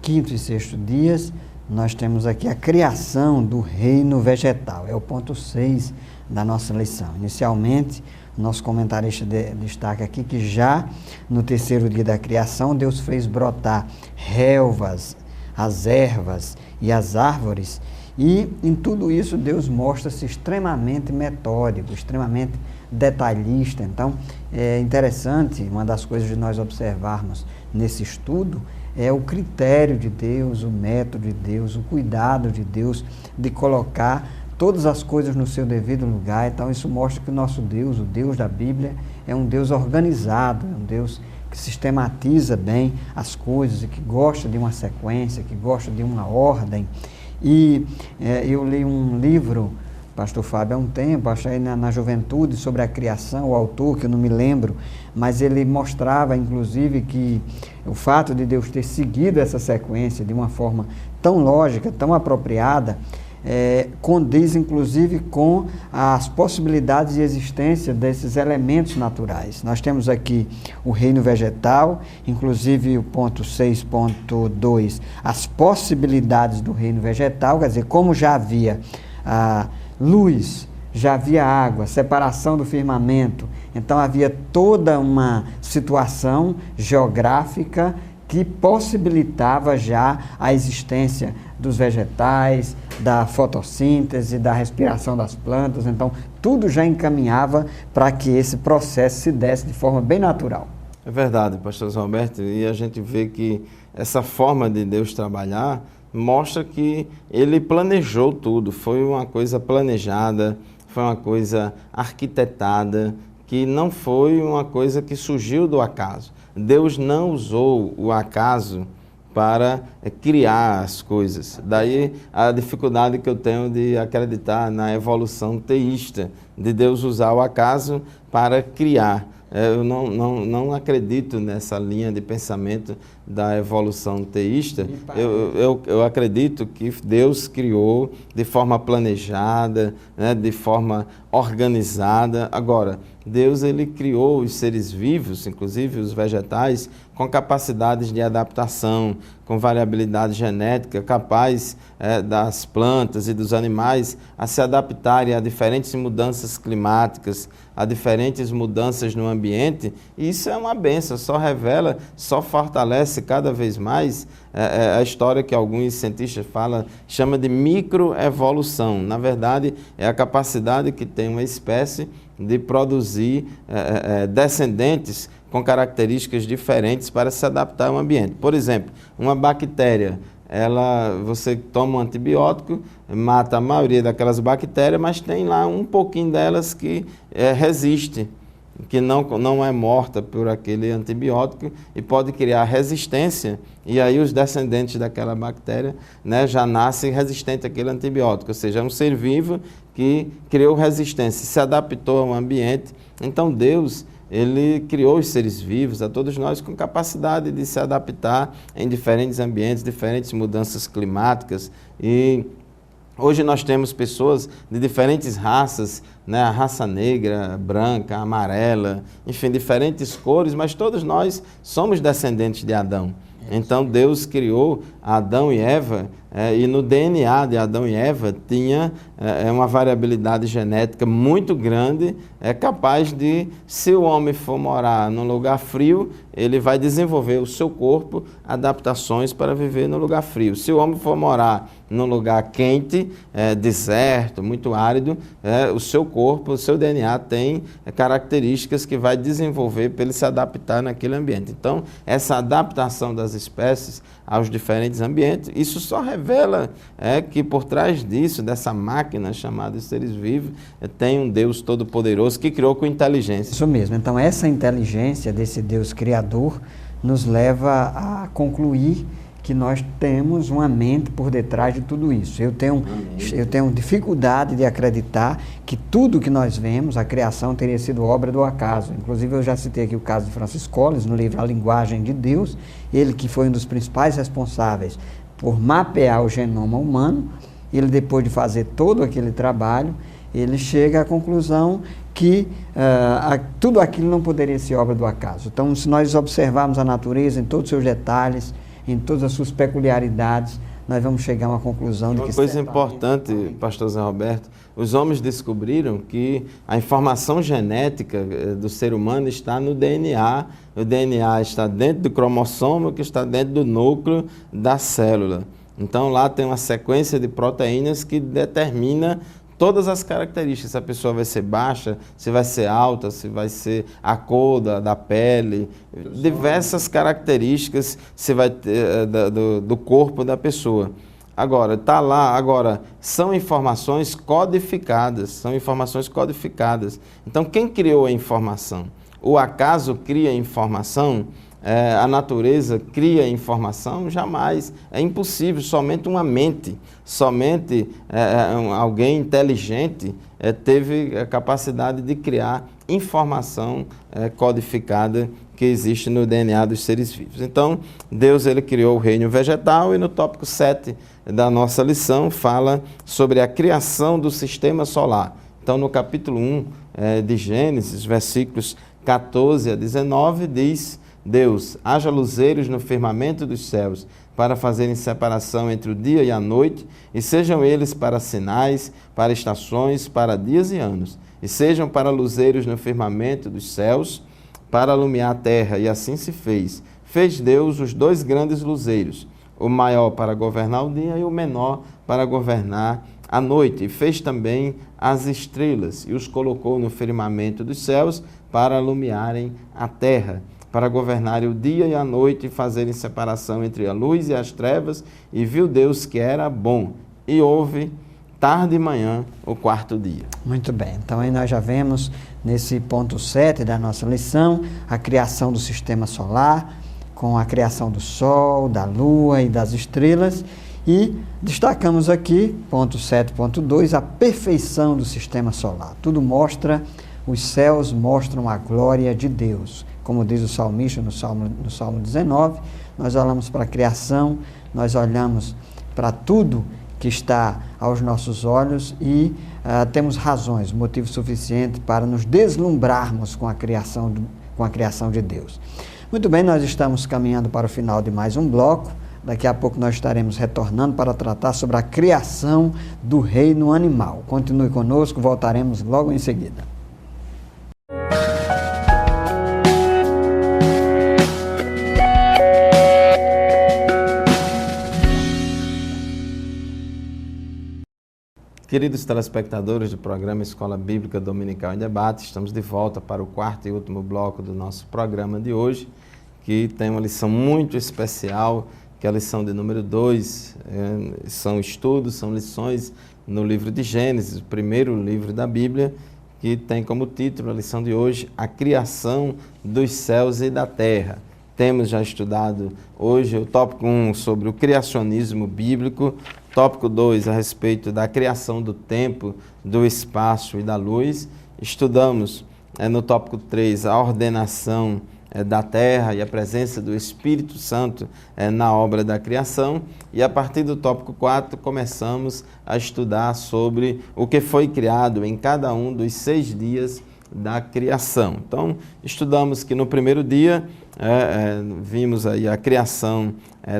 5º e 6º dias, nós temos aqui a criação do reino vegetal, é o ponto 6 da nossa lição. Inicialmente, o nosso comentarista destaca aqui que já no 3º dia da criação, Deus fez brotar relvas, as ervas e as árvores, e em tudo isso Deus mostra-se extremamente metódico, extremamente detalhista. Então, é interessante, uma das coisas de nós observarmos nesse estudo é o critério de Deus, o método de Deus, o cuidado de Deus de colocar todas as coisas no seu devido lugar. Então, isso mostra que o nosso Deus, o Deus da Bíblia, é um Deus organizado, é um Deus que sistematiza bem as coisas e que gosta de uma sequência, que gosta de uma ordem. E eu li um livro, pastor Fábio, há um tempo, achei na juventude, sobre a criação, o autor, que eu não me lembro, mas ele mostrava, inclusive, que o fato de Deus ter seguido essa sequência de uma forma tão lógica, tão apropriada, condiz inclusive com as possibilidades de existência desses elementos naturais. Nós temos aqui o reino vegetal, inclusive o ponto 6.2, as possibilidades do reino vegetal, quer dizer, como já havia luz, já havia água, separação do firmamento, então havia toda uma situação geográfica que possibilitava já a existência dos vegetais, da fotossíntese, da respiração das plantas. Então, tudo já encaminhava para que esse processo se desse de forma bem natural. É verdade, pastor Zé Roberto, e a gente vê que essa forma de Deus trabalhar mostra que ele planejou tudo, foi uma coisa planejada, foi uma coisa arquitetada, que não foi uma coisa que surgiu do acaso. Deus não usou o acaso para criar as coisas. Daí a dificuldade que eu tenho de acreditar na evolução teísta, de Deus usar o acaso para criar. Eu não acredito nessa linha de pensamento da evolução teísta. Eu acredito que Deus criou de forma planejada, né, de forma organizada. Agora, Deus ele criou os seres vivos, inclusive os vegetais, com capacidades de adaptação, com variabilidade genética, capaz das plantas e dos animais a se adaptarem a diferentes mudanças climáticas, a diferentes mudanças no ambiente. E isso é uma bênção, só revela, só fortalece cada vez mais a história que alguns cientistas chama de microevolução. Na verdade, é a capacidade que tem uma espécie de produzir descendentes com características diferentes para se adaptar ao ambiente. Por exemplo, uma bactéria, você toma um antibiótico, mata a maioria daquelas bactérias, mas tem lá um pouquinho delas que resiste, que não é morta por aquele antibiótico e pode criar resistência, e aí os descendentes daquela bactéria, né, já nascem resistentes àquele antibiótico, ou seja, é um ser vivo que criou resistência, se adaptou ao ambiente. Então Deus, ele criou os seres vivos, a todos nós, com capacidade de se adaptar em diferentes ambientes, diferentes mudanças climáticas. E hoje nós temos pessoas de diferentes raças, né? A raça negra, branca, amarela, enfim, diferentes cores, mas todos nós somos descendentes de Adão. Então Deus criou Adão e Eva, e no DNA de Adão e Eva tinha uma variabilidade genética muito grande, capaz de, se o homem for morar num lugar frio, ele vai desenvolver o seu corpo adaptações para viver no lugar frio. Se o homem for morar num lugar quente, deserto, muito árido, o seu corpo, o seu DNA tem características que vai desenvolver para ele se adaptar naquele ambiente. Então, essa adaptação das espécies aos diferentes ambientes, isso só revela que por trás disso, dessa máquina chamada de seres vivos, tem um Deus todo-poderoso que criou com inteligência. Isso mesmo. Então, essa inteligência desse Deus criador nos leva a concluir que nós temos uma mente por detrás de tudo isso. Eu tenho dificuldade de acreditar que tudo que nós vemos, a criação, teria sido obra do acaso. Inclusive, eu já citei aqui o caso de Francis Collins, no livro A Linguagem de Deus, ele que foi um dos principais responsáveis por mapear o genoma humano. Ele, depois de fazer todo aquele trabalho, ele chega à conclusão que tudo aquilo não poderia ser obra do acaso. Então, se nós observarmos a natureza em todos os seus detalhes, em todas as suas peculiaridades, nós vamos chegar a uma conclusão de que... Uma coisa importante, pastor Zé Roberto, os homens descobriram que a informação genética do ser humano está no DNA. O DNA está dentro do cromossomo, que está dentro do núcleo da célula. Então, lá tem uma sequência de proteínas que determina todas as características, se a pessoa vai ser baixa, se vai ser alta, se vai ser a cor da pele, diversas características se vai ter, do corpo da pessoa. Agora, está lá, são informações codificadas, Então, quem criou a informação? O acaso cria informação? A natureza cria informação? Jamais. É impossível, somente uma mente, somente alguém inteligente teve a capacidade de criar informação codificada que existe no DNA dos seres vivos. Então, Deus ele criou o reino vegetal, e no tópico 7 da nossa lição fala sobre a criação do sistema solar. Então, no capítulo 1 de Gênesis, versículos 14 a 19, diz: Deus, haja luzeiros no firmamento dos céus, para fazerem separação entre o dia e a noite, e sejam eles para sinais, para estações, para dias e anos, e sejam para luzeiros no firmamento dos céus, para alumiar a terra. E assim se fez. fez Deus os 2 grandes luzeiros, o maior para governar o dia e o menor para governar a noite. E fez também as estrelas e os colocou no firmamento dos céus para alumiarem a terra, para governarem o dia e a noite e fazerem separação entre a luz e as trevas. E viu Deus que era bom. E houve tarde e manhã o 4º dia. Muito bem, então aí nós já vemos nesse ponto 7 da nossa lição a criação do sistema solar, com a criação do Sol, da Lua e das estrelas, e destacamos aqui, ponto 7.2, a perfeição do sistema solar. Tudo mostra, os céus mostram a glória de Deus. Como diz o salmista no Salmo 19, nós olhamos para a criação, nós olhamos para tudo que está aos nossos olhos e temos razões, motivo suficiente para nos deslumbrarmos com a criação de Deus. Muito bem, nós estamos caminhando para o final de mais um bloco. Daqui a pouco nós estaremos retornando para tratar sobre a criação do reino animal. Continue conosco, voltaremos logo em seguida. Queridos telespectadores do programa Escola Bíblica Dominical em Debate, estamos de volta para o 4º e último bloco do nosso programa de hoje, que tem uma lição muito especial, que é a lição de número 2. São estudos, são lições no livro de Gênesis, o primeiro livro da Bíblia, que tem como título a lição de hoje, a criação dos céus e da terra. Temos já estudado hoje o tópico 1 sobre o criacionismo bíblico, tópico 2 a respeito da criação do tempo, do espaço e da luz. Estudamos no tópico 3 a ordenação da terra e a presença do Espírito Santo na obra da criação. E a partir do tópico 4 começamos a estudar sobre o que foi criado em cada um dos 6 dias da criação. Então, estudamos que no primeiro dia vimos aí a criação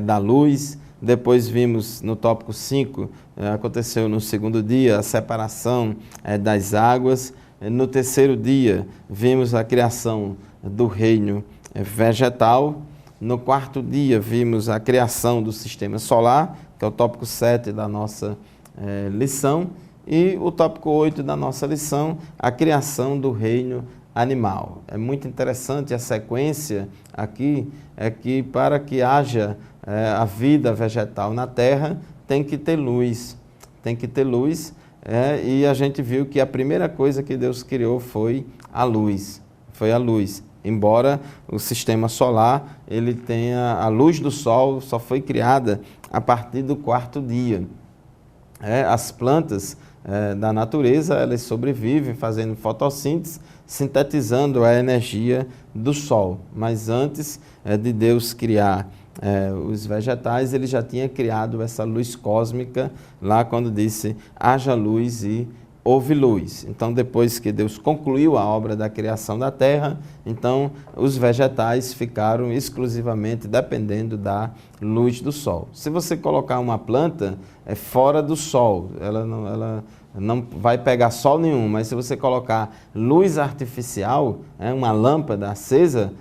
da luz. Depois vimos no tópico 5, aconteceu no segundo dia a separação das águas. No terceiro dia vimos a criação do reino vegetal. No 4º dia vimos a criação do sistema solar, que é o tópico 7 da nossa lição. E o tópico 8 da nossa lição, a criação do reino animal. É muito interessante a sequência aqui, é que para que haja a vida vegetal na terra, tem que ter luz. Tem que ter luz, e a gente viu que a primeira coisa que Deus criou foi a luz. Foi a luz. Embora o sistema solar, ele tenha a luz do sol, só foi criada a partir do 4º dia. As plantas da natureza, elas sobrevivem fazendo fotossíntese, sintetizando a energia do sol. Mas antes de Deus criar os vegetais, ele já tinha criado essa luz cósmica lá quando disse haja luz e houve luz. Então, depois que Deus concluiu a obra da criação da terra, então os vegetais ficaram exclusivamente dependendo da luz do sol. Se você colocar uma planta fora do sol, ela não vai pegar sol nenhum, mas se você colocar luz artificial, uma lâmpada acesa,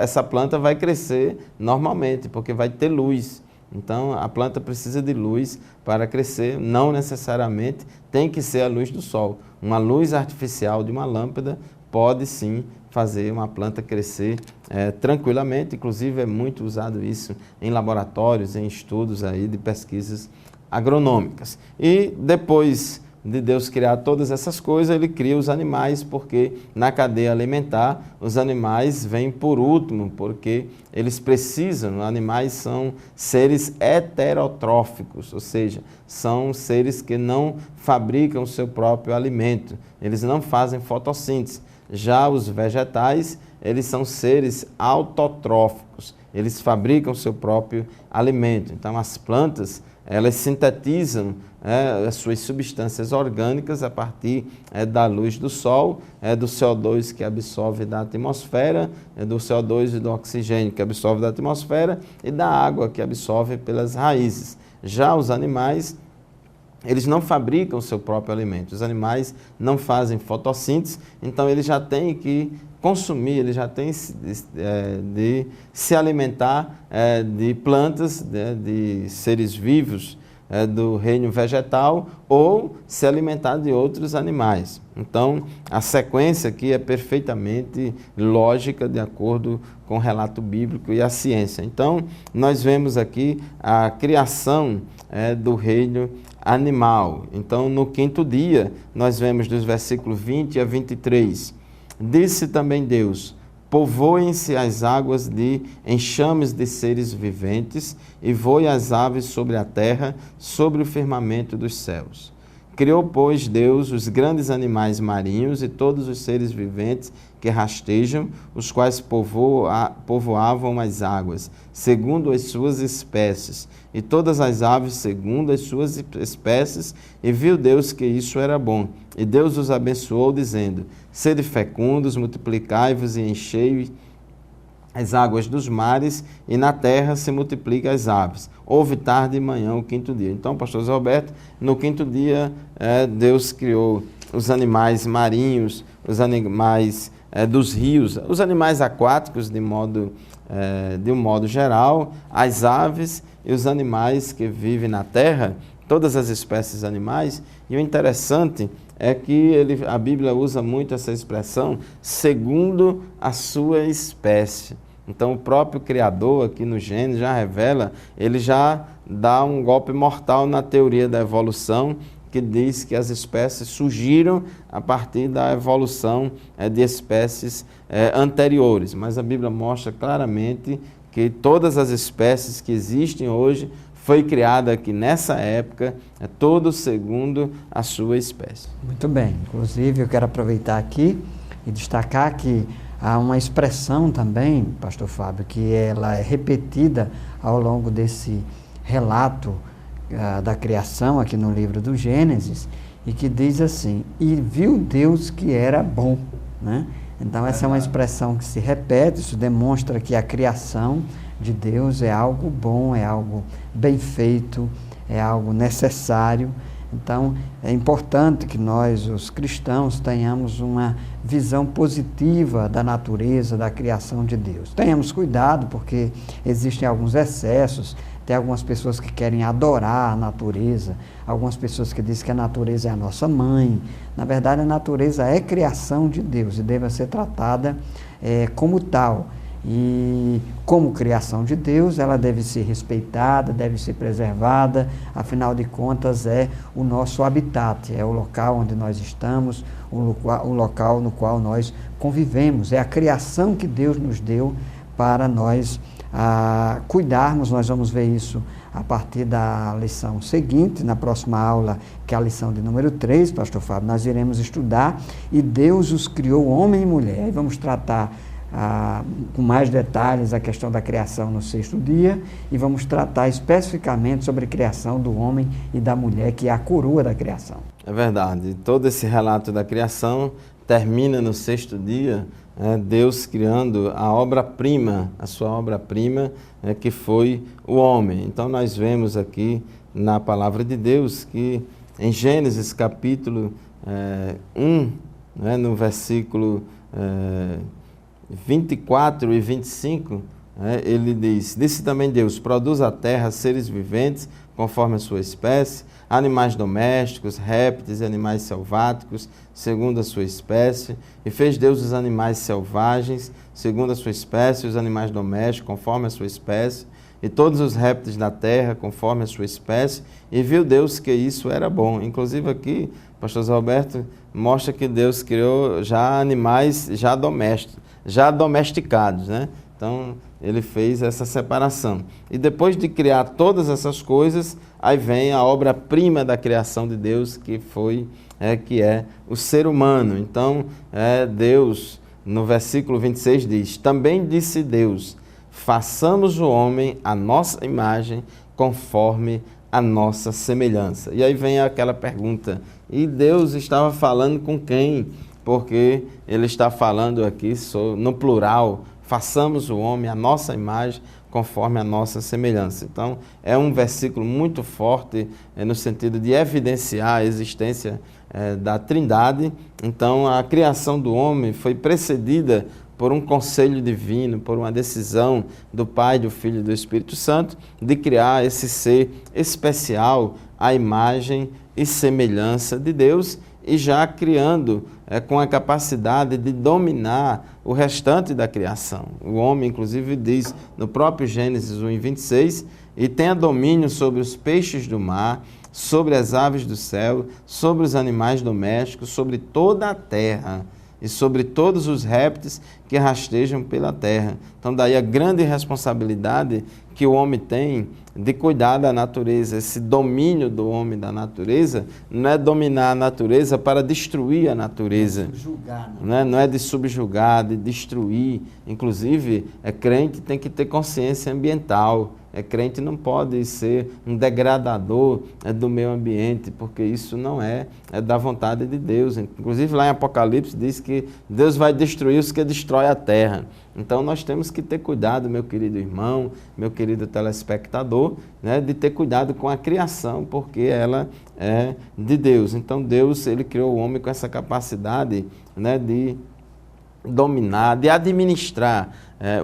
essa planta vai crescer normalmente, porque vai ter luz. Então, a planta precisa de luz para crescer, não necessariamente tem que ser a luz do sol. Uma luz artificial de uma lâmpada pode sim fazer uma planta crescer tranquilamente, inclusive é muito usado isso em laboratórios, em estudos aí de pesquisas agronômicas. E depois de Deus criar todas essas coisas, ele cria os animais, porque na cadeia alimentar os animais vêm por último, porque eles precisam, animais são seres heterotróficos, ou seja, são seres que não fabricam o seu próprio alimento, eles não fazem fotossíntese. Já os vegetais, eles são seres autotróficos, eles fabricam o seu próprio alimento. Então as plantas, elas sintetizam as suas substâncias orgânicas a partir da luz do sol, do CO2 que absorve da atmosfera, do CO2 e do oxigênio que absorve da atmosfera e da água que absorve pelas raízes. Já os animais, eles não fabricam o seu próprio alimento. Os animais não fazem fotossíntese, então eles já têm que consumir, eles já têm de se alimentar de plantas, de seres vivos do reino vegetal, ou se alimentar de outros animais. Então, a sequência aqui é perfeitamente lógica, de acordo com o relato bíblico e a ciência. Então, nós vemos aqui a criação do reino animal. Então, no quinto dia, nós vemos dos versículos 20 a 23. Disse também Deus: povoem-se as águas de enxames de seres viventes, e voem as aves sobre a terra, sobre o firmamento dos céus. Criou, pois, Deus os grandes animais marinhos e todos os seres viventes que rastejam, os quais povoavam as águas, segundo as suas espécies, e todas as aves segundo as suas espécies, e viu Deus que isso era bom. E Deus os abençoou, dizendo: sede fecundos, multiplicai-vos e enchei as águas dos mares, e na terra se multipliquem as aves. Houve tarde e manhã o quinto dia. Então, pastor Zé Roberto, no quinto dia, Deus criou os animais marinhos, os animais dos rios, os animais aquáticos de um modo geral, as aves e os animais que vivem na terra, todas as espécies animais. E o interessante é que a Bíblia usa muito essa expressão, segundo a sua espécie. Então, o próprio Criador, aqui no Gênesis, já revela, ele já dá um golpe mortal na teoria da evolução, que diz que as espécies surgiram a partir da evolução de espécies anteriores. Mas a Bíblia mostra claramente que todas as espécies que existem hoje foi criada aqui nessa época, todo segundo a sua espécie. Muito bem. Inclusive, eu quero aproveitar aqui e destacar que há uma expressão também, pastor Fábio, que ela é repetida ao longo desse relato da criação aqui no livro do Gênesis, e que diz assim: e viu Deus que era bom, né? Então essa é uma expressão que se repete, isso demonstra que a criação de Deus é algo bom, é algo bem feito, é algo necessário. Então é importante que nós, os cristãos, tenhamos uma visão positiva da natureza, da criação de Deus. Tenhamos cuidado, porque existem alguns excessos. Tem algumas pessoas que querem adorar a natureza, algumas pessoas que dizem que a natureza é a nossa mãe. Na verdade, a natureza é criação de Deus e deve ser tratada como tal. E como criação de Deus, ela deve ser respeitada, deve ser preservada, afinal de contas é o nosso habitat, é o local onde nós estamos, o local no qual nós convivemos, é a criação que Deus nos deu para nós cuidarmos. Nós vamos ver isso a partir da lição seguinte, na próxima aula, que é a lição de número 3, pastor Fábio, nós iremos estudar e Deus os criou homem e mulher, e vamos tratar com mais detalhes a questão da criação no sexto dia, e vamos tratar especificamente sobre a criação do homem e da mulher, que é a coroa da criação. É verdade, todo esse relato da criação termina no sexto dia, Deus criando a obra-prima, a sua obra-prima, que foi o homem. Então nós vemos aqui na palavra de Deus que em Gênesis capítulo 1, no versículo 24 e 25, ele diz: disse também Deus: produz a terra seres viventes conforme a sua espécie, animais domésticos, répteis e animais selváticos, segundo a sua espécie. E fez Deus os animais selvagens, segundo a sua espécie, os animais domésticos, conforme a sua espécie, e todos os répteis da terra, conforme a sua espécie. E viu Deus que isso era bom. Inclusive aqui, pastor Zé Roberto mostra que Deus criou já animais já domesticados, né? Então, ele fez essa separação. E depois de criar todas essas coisas, aí vem a obra-prima da criação de Deus, que é o ser humano. Então, Deus, no versículo 26 diz: também disse Deus, façamos o homem à nossa imagem, conforme a nossa semelhança. E aí vem aquela pergunta: e Deus estava falando com quem? Porque ele está falando aqui no plural, façamos o homem à nossa imagem, conforme a nossa semelhança. Então, é um versículo muito forte no sentido de evidenciar a existência da Trindade. Então, a criação do homem foi precedida por um conselho divino, por uma decisão do Pai, do Filho e do Espírito Santo, de criar esse ser especial à imagem e semelhança de Deus, e já criando com a capacidade de dominar o restante da criação. O homem, inclusive, diz no próprio Gênesis 1:26, e tenha domínio sobre os peixes do mar, sobre as aves do céu, sobre os animais domésticos, sobre toda a terra e sobre todos os répteis que rastejam pela terra. Então, daí a grande responsabilidade que o homem tem de cuidar da natureza. Esse domínio do homem da natureza não é dominar a natureza para destruir a natureza. Não é de subjugar, de destruir. Inclusive, crente tem que ter consciência ambiental. Crente não pode ser um degradador do meio ambiente, porque isso não é da vontade de Deus. Inclusive, lá em Apocalipse diz que Deus vai destruir os que destrói a terra. Então, nós temos que ter cuidado, meu querido irmão, meu querido telespectador, né, de ter cuidado com a criação, porque ela é de Deus. Então, Deus, ele criou o homem com essa capacidade, né, de dominar, de administrar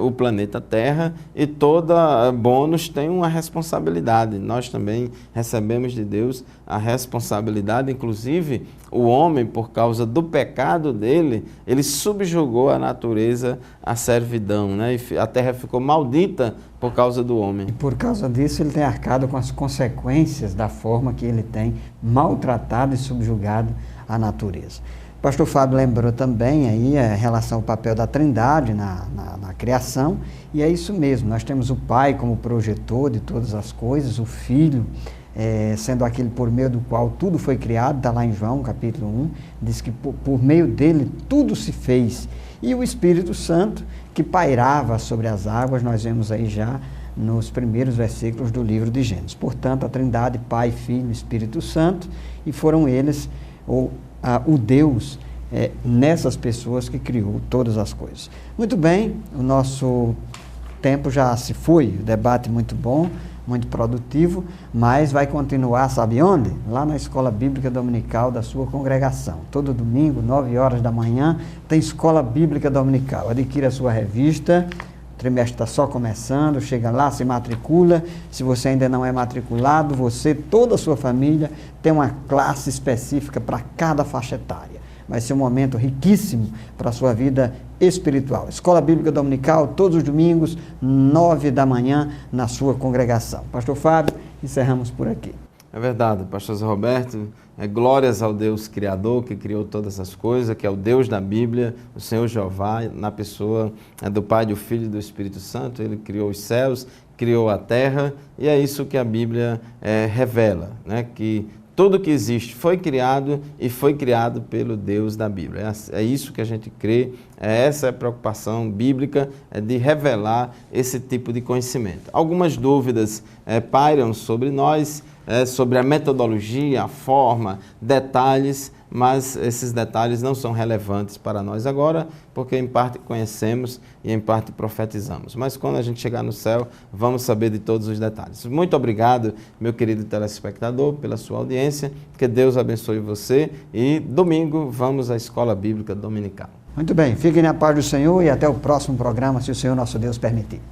o planeta Terra, e toda bônus tem uma responsabilidade. Nós também recebemos de Deus a responsabilidade, inclusive o homem, por causa do pecado dele, ele subjugou a natureza à servidão, né? E a terra ficou maldita por causa do homem. E por causa disso ele tem arcado com as consequências da forma que ele tem maltratado e subjugado a natureza. O pastor Fábio lembrou também aí em relação ao papel da Trindade na criação, e é isso mesmo, nós temos o Pai como projetor de todas as coisas, o Filho sendo aquele por meio do qual tudo foi criado, está lá em João capítulo 1, diz que por meio dele tudo se fez, e o Espírito Santo que pairava sobre as águas, nós vemos aí já nos primeiros versículos do livro de Gênesis. Portanto, a Trindade, Pai, Filho e Espírito Santo, e foram eles o Deus nessas pessoas que criou todas as coisas. Muito bem, o nosso tempo já se foi, o debate muito bom, muito produtivo, mas vai continuar, sabe onde? Lá na Escola Bíblica Dominical da sua congregação. Todo domingo, 9 horas da manhã, tem Escola Bíblica Dominical. Adquira a sua revista, o trimestre está só começando, chega lá, se matricula. Se você ainda não é matriculado, você, toda a sua família, tem uma classe específica para cada faixa etária. Vai ser um momento riquíssimo para a sua vida espiritual. Escola Bíblica Dominical, todos os domingos, 9 da manhã, na sua congregação. Pastor Fábio, encerramos por aqui. É verdade, pastor Zé Roberto. Glórias ao Deus Criador, que criou todas as coisas, que é o Deus da Bíblia, o Senhor Jeová, na pessoa do Pai, do Filho e do Espírito Santo. Ele criou os céus, criou a terra, e é isso que a Bíblia revela, né? Que tudo que existe foi criado e foi criado pelo Deus da Bíblia. É isso que a gente crê, essa é a preocupação bíblica, de revelar esse tipo de conhecimento. Algumas dúvidas pairam sobre nós, sobre a metodologia, a forma, detalhes, mas esses detalhes não são relevantes para nós agora, porque em parte conhecemos e em parte profetizamos. Mas quando a gente chegar no céu, vamos saber de todos os detalhes. Muito obrigado, meu querido telespectador, pela sua audiência. Que Deus abençoe você, e domingo vamos à Escola Bíblica Dominical. Muito bem, fiquem na paz do Senhor e até o próximo programa, se o Senhor nosso Deus permitir.